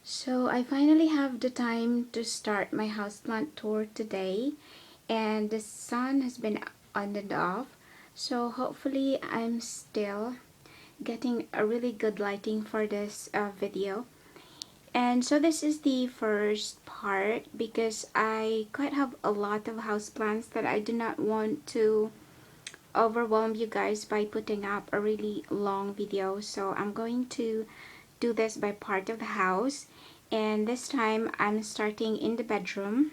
So I finally have the time to start my houseplant tour today, and the sun has been on and off, so hopefully I'm still getting a really good lighting for this video. And so this is the first part because I quite have a lot of houseplants that I do not want to overwhelm you guys by putting up a really long video, so I'm going to do this by part of the house. And this time I'm starting in the bedroom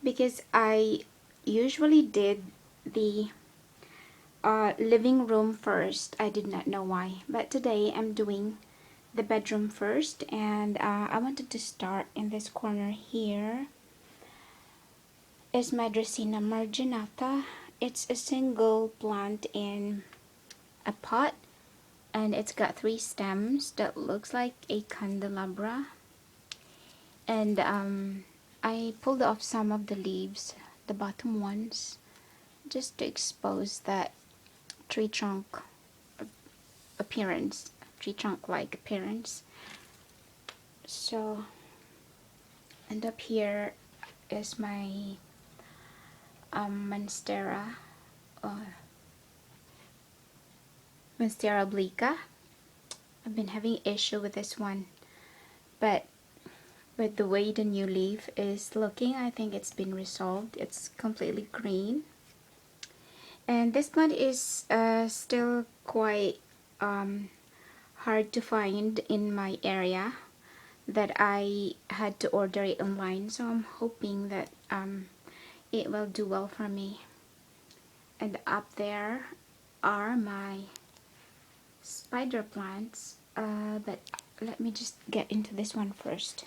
because I usually did the living room first. I did not know why, but today I'm doing the bedroom first. And I wanted to start in this corner. Here is my Dracaena marginata. It's a single plant in a pot, and it's got 3 stems that looks like a candelabra. And I pulled off some of the leaves, the bottom ones, just to expose that tree trunk appearance, tree trunk like appearance. So, and up here is my monstera, monstera obliqua. I've been having issue with this one, but with the way the new leaf is looking, I think it's been resolved. It's completely green. And this plant is still quite hard to find in my area, that I had to order it online, so I'm hoping that it will do well for me. And up there are my spider plants, but let me just get into this one first.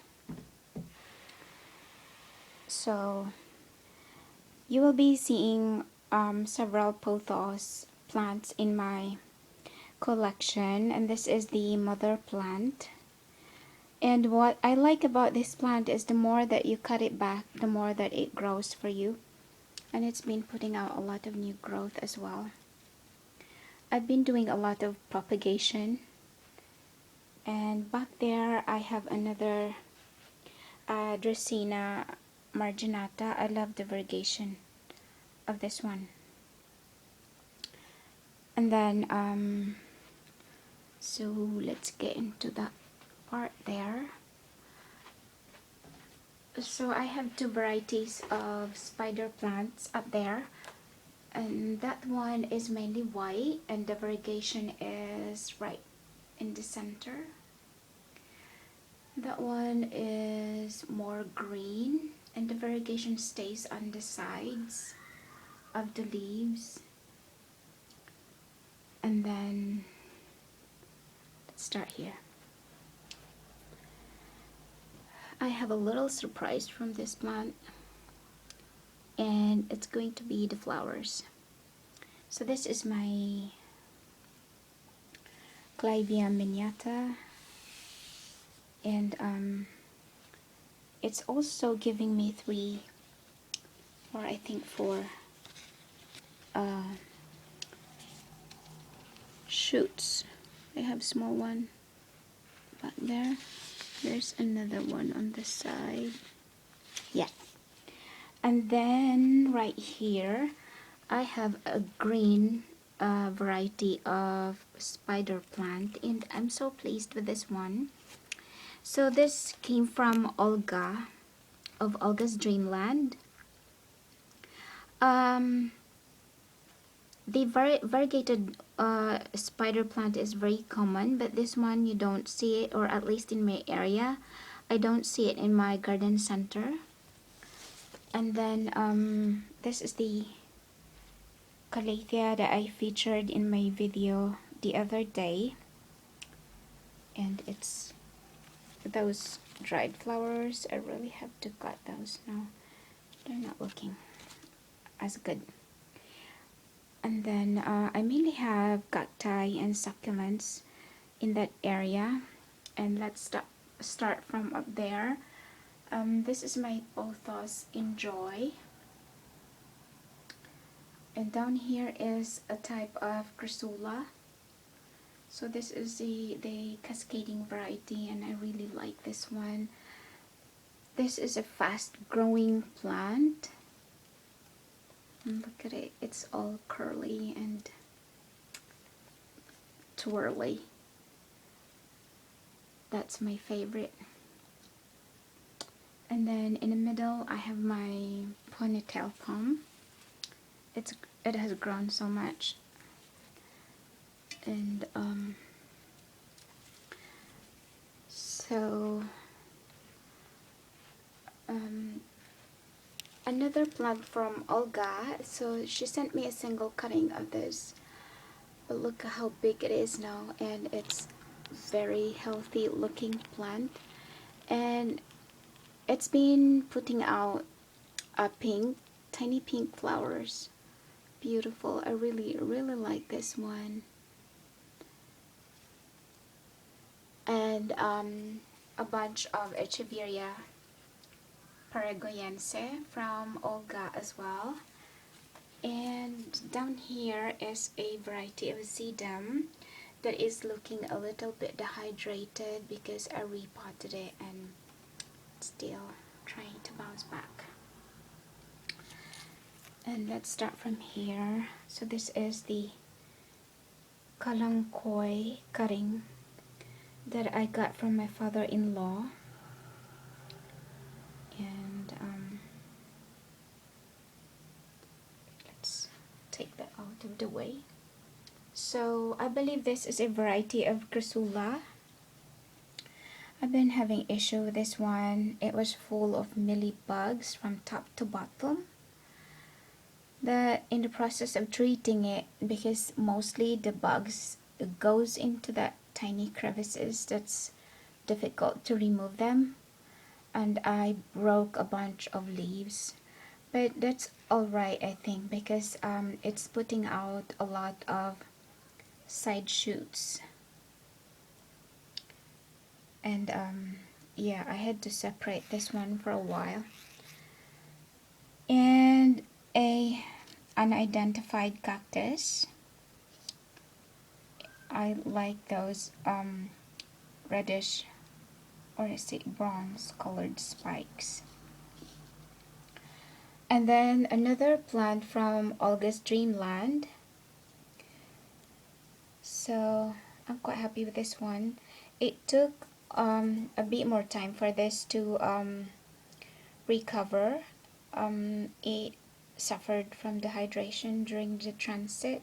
So you will be seeing several pothos plants in my collection, and this is the mother plant. And what I like about this plant is the more that you cut it back, the more that it grows for you, and it's been putting out a lot of new growth as well. I've been doing a lot of propagation, and back there I have another Dracaena marginata. I love the variegation of this one. And then so let's get into that part there. So I have 2 varieties of spider plants up there, and that one is mainly white, and the variegation is right in the center. That one is more green, and the variegation stays on the sides of the leaves. And then let's start here. I have a little surprise from this plant, and it's going to be the flowers. So this is my Clivia miniata, and it's also giving me 3, or I think 4 shoots. I have small one back there. There's another one on the side. Yeah. And then right here I have a green variety of spider plant, and I'm so pleased with this one. So this came from Olga of Olga's Dreamland. The variegated spider plant is very common, but this one you don't see it, or at least in my area I don't see it in my garden center. And then this is the Calathea that I featured in my video the other day, and it's those dried flowers. I really have to cut those now, they're not looking as good. And then I mainly have cacti and succulents in that area. And let's start from up there. This is my pothos Enjoy. And down here is a type of chrysula. So this is the cascading variety, and I really like this one. This is a fast growing plant. And look at it, it's all curly and twirly. That's my favorite. And then in the middle I have my ponytail palm. It has grown so much. And so another plant from Olga. So she sent me a single cutting of this, but look how big it is now, and it's very healthy looking plant, and it's been putting out a tiny pink flowers. Beautiful. I really like this one. And a bunch of Echeveria paraguayense from Olga as well. And down here is a variety of sedum that is looking a little bit dehydrated because I repotted it and still trying to bounce back. And let's start from here. So this is the kalanchoy cutting that I got from my father-in-law. And let's take that out of the way. So I believe this is a variety of Chrysula. I've been having issue with this one. It was full of mealybugs from top to bottom. In the process of treating it, because mostly the bugs goes into that tiny crevices, that's difficult to remove them, and I broke a bunch of leaves, but that's alright I think, because it's putting out a lot of side shoots. And yeah, I had to separate this one for a while. And a unidentified cactus. I like those reddish, or is it bronze colored spikes. And then another plant from Olga's Dreamland. So I'm quite happy with this one. It took a bit more time for this to recover. It suffered from dehydration during the transit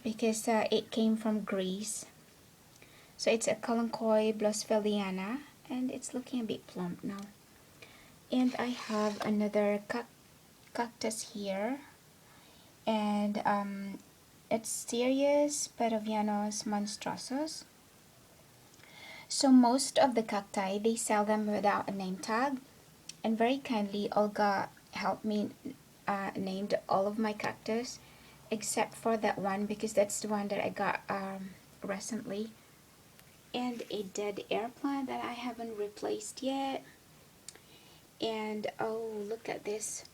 because it came from Greece. So it's a Kalanchoe blossfeldiana, and it's looking a bit plump now. And I have another cactus here, and it's Cereus peruvianus monstrosus. So most of the cacti, they sell them without a name tag, and very kindly Olga helped me named all of my cactus except for that one, because that's the one that I got recently. And a dead air plant that I haven't replaced yet. And oh, look at this.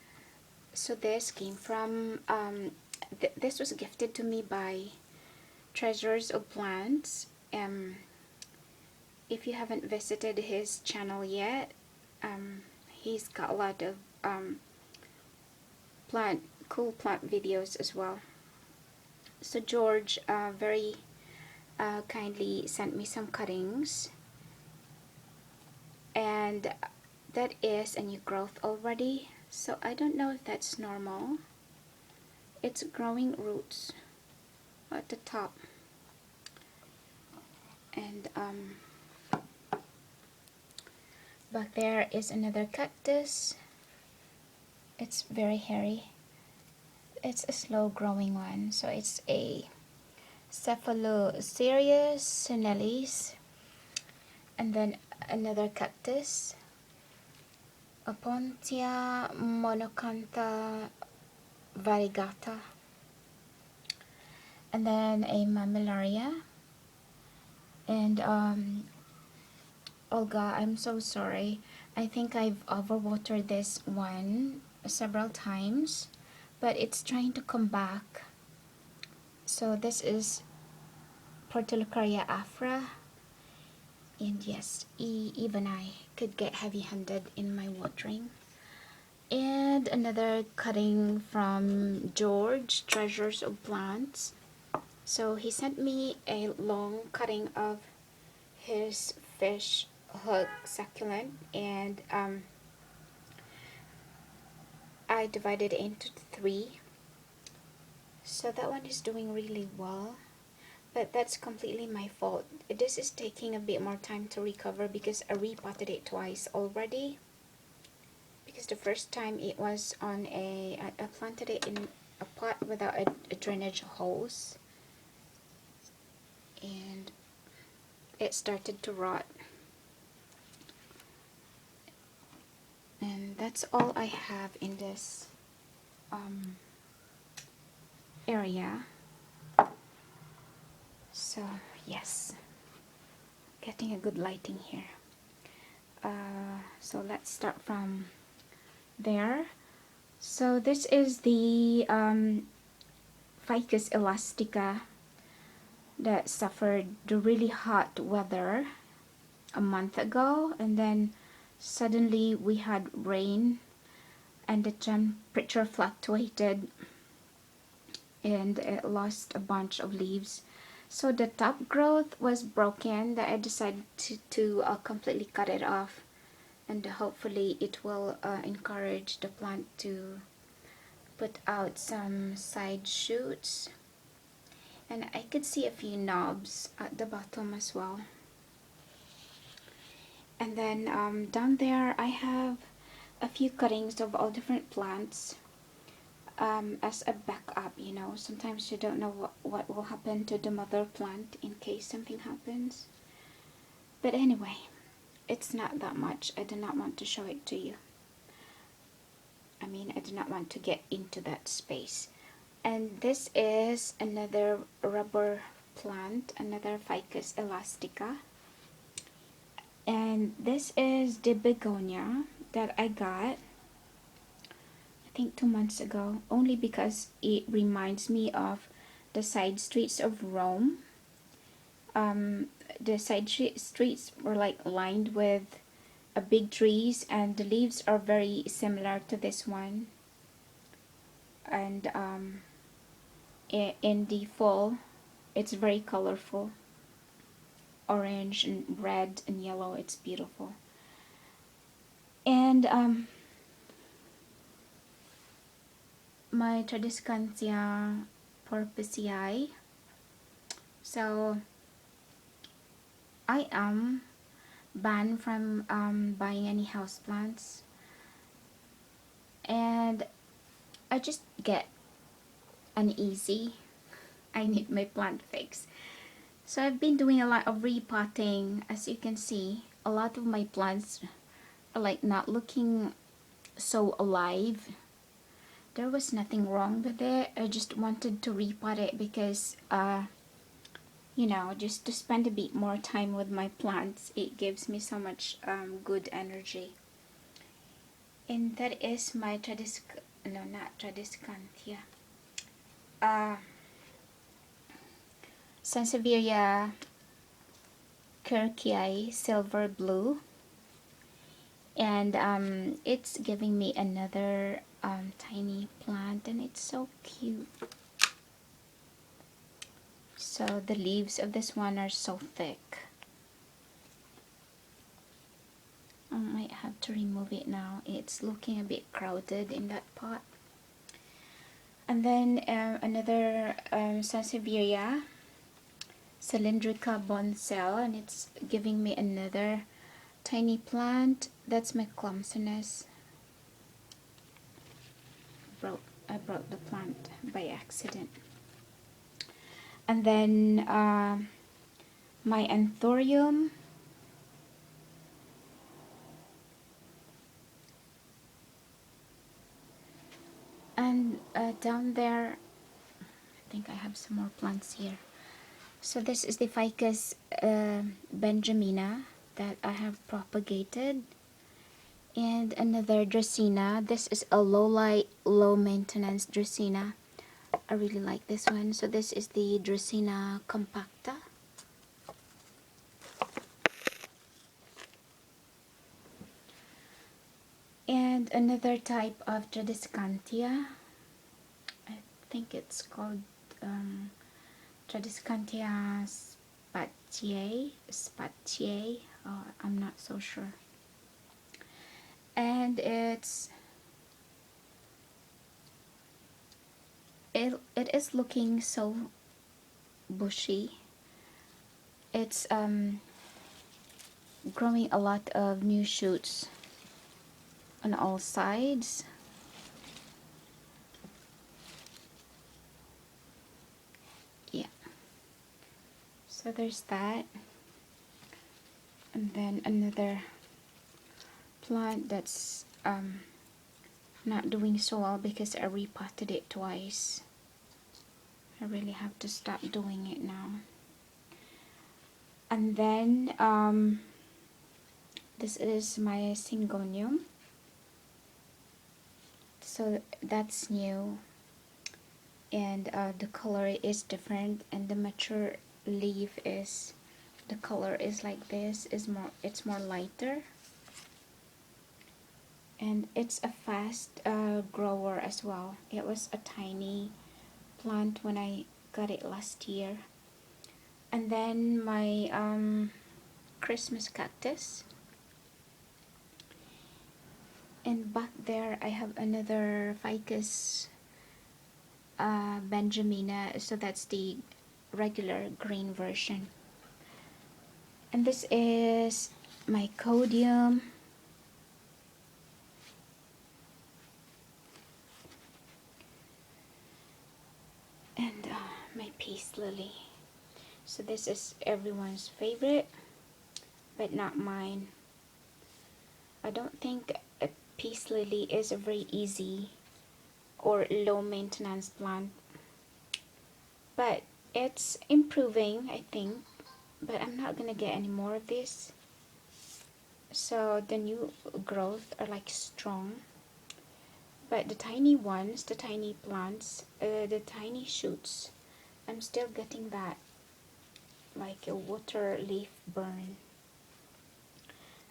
So this came from this was gifted to me by Treasures of Plants. If you haven't visited his channel yet, he's got a lot of cool plant videos as well. So George very kindly sent me some cuttings, and that is a new growth already, so I don't know if that's normal. It's growing roots at the top, and back there is another cactus. It's very hairy. It's a slow growing one, so it's a Cephalocereus senellis. And then another cactus, Opuntia monocantha variegata. And then a mammillaria. And Olga, I'm so sorry. I think I've overwatered this one several times, but it's trying to come back. So this is Portulacaria afra. And yes, even I could get heavy-handed in my watering. And another cutting from George, Treasures of Plants. So he sent me a long cutting of his fish hook succulent, and I divided it into 3. So that one is doing really well, but that's completely my fault. This is taking a bit more time to recover because I repotted it twice already. Because the first time it was on I planted it in a pot without a drainage hose, and it started to rot. And that's all I have in this area. So yes, getting a good lighting here. So let's start from there. So this is the Ficus elastica that suffered the really hot weather a month ago, and then suddenly we had rain and the temperature fluctuated and it lost a bunch of leaves. So the top growth was broken, that I decided to completely cut it off, and hopefully it will encourage the plant to put out some side shoots. And I could see a few knobs at the bottom as well. And then down there I have a few cuttings of all different plants as a backup. You know, sometimes you don't know what will happen to the mother plant in case something happens. But anyway, it's not that much. I do not want to show it to you. I mean, I do not want to get into that space. And this is another rubber plant, another Ficus elastica. And this is the begonia that I got, I think 2 months ago, only because it reminds me of the side streets of Rome. The side streets were like lined with big trees, and the leaves are very similar to this one. And in the fall, it's very colorful, orange and red and yellow. It's beautiful. And my Tradescantia porpoisei. So I am banned from buying any houseplants, and I just get uneasy. I need my plant fix. So I've been doing a lot of repotting. As you can see, a lot of my plants are like not looking so alive. There was nothing wrong with it. I just wanted to repot it because you know, just to spend a bit more time with my plants. It gives me so much good energy. And that is my Tradescantia. Sansevieria Kirkii silver blue, and it's giving me another tiny plant, and it's so cute. So the leaves of this one are so thick. I might have to remove it now. It's looking a bit crowded in that pot. And then another Sansevieria cylindrica boncel, and it's giving me another tiny plant. That's my clumsiness. I broke the plant by accident. And then my anthurium, and down there I think I have some more plants here. So this is the Ficus benjamina that I have propagated, and another Dracaena. This is a low light, low maintenance Dracaena. I really like this one. So this is the Dracaena compacta. And another type of Tradescantia, I think it's called Tradescantia spatiae, I'm not so sure. And it is looking so bushy. It's growing a lot of new shoots on all sides. Yeah, so there's that. And then another plant that's not doing so well because I repotted it twice. I really have to stop doing it now. And then this is my syngonium, so that's new, and the color is different, and the mature leaf is, the color is like this, it's more lighter, and it's a fast grower as well. It was a tiny plant when I got it last year. And then my Christmas cactus, and back there I have another Ficus Benjamina, so that's the regular green version. And this is my codium, and my peace lily. So this is everyone's favorite, but not mine. I don't think a peace lily is a very easy or low maintenance plant, but it's improving, I think. But I'm not gonna get any more of this. So the new growth are like strong, but the tiny ones, the tiny plants, the tiny shoots, I'm still getting that like a water leaf burn,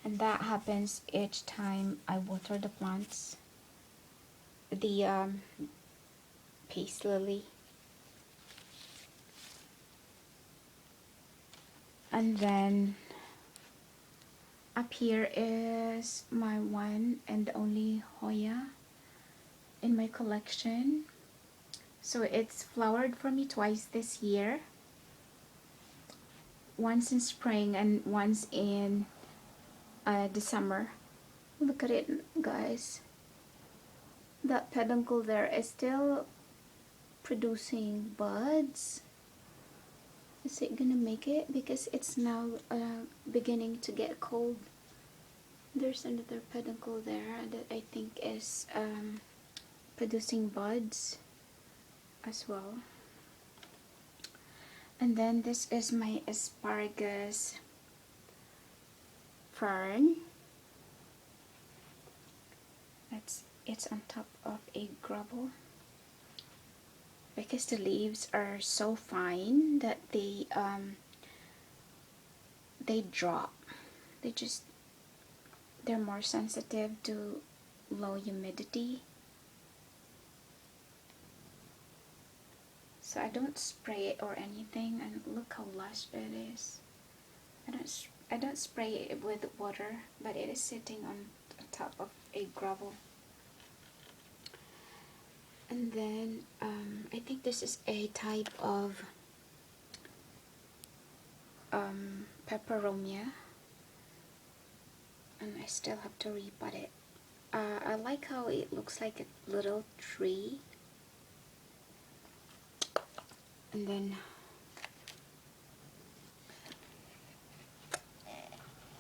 and that happens each time I water the plants. The peace lily. And then up here is my one and only Hoya in my collection. So it's flowered for me twice this year. Once in spring and once in the summer. Look at it, guys. That peduncle there is still producing buds. Is it gonna make it? Because it's now beginning to get cold. There's another peduncle there that I think is producing buds as well. And then this is my asparagus fern. It's on top of a gravel, because the leaves are so fine that they drop. They're more sensitive to low humidity. So I don't spray it or anything, and look how lush it is. I don't spray it with water, but it is sitting on top of a gravel. And then I think this is a type of peperomia, and I still have to repot it. I like how it looks like a little tree. And then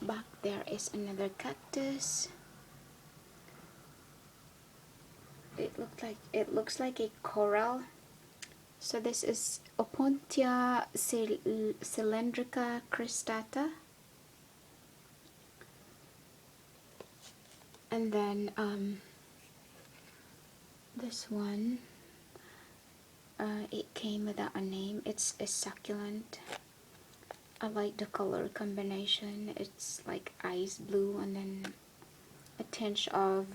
back there is another cactus. It looks like a coral. So this is Opuntia cylindrica cristata. And then this one, it came without a name. It's a succulent. I like the color combination. It's like ice blue and then a tinge of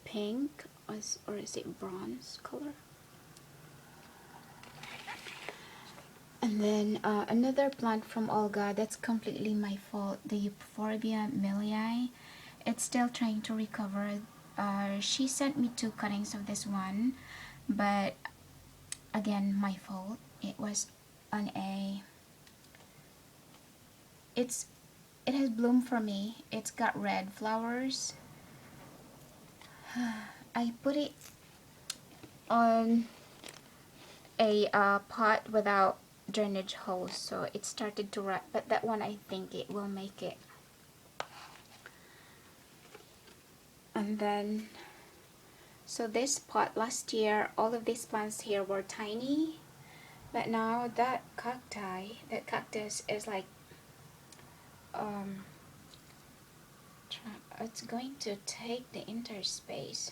pink, or is it bronze color? And then another plant from Olga, that's completely my fault, the Euphorbia millii. It's still trying to recover. She sent me 2 cuttings of this one, but again, my fault. It was on it has bloomed for me. It's got red flowers. I put it on a pot without drainage hose, so it started to rot, but that one I think it will make it. And then, so this pot last year, all of these plants here were tiny, but now that cactus is like it's going to take the entire space.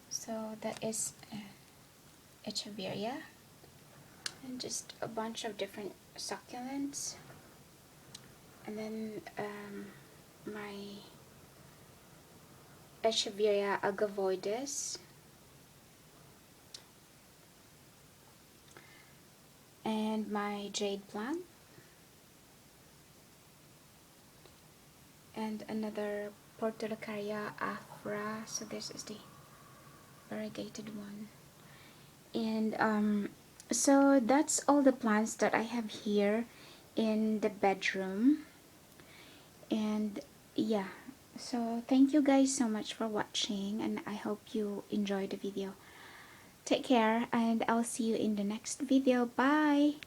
So that is Echeveria, and just a bunch of different succulents, and then my Echeveria agavoides, and my jade plant, and another Portulacaria afra. So this is the variegated one. And so that's all the plants that I have here in the bedroom. And yeah, so thank you guys so much for watching, and I hope you enjoyed the video. Take care, and I'll see you in the next video. Bye.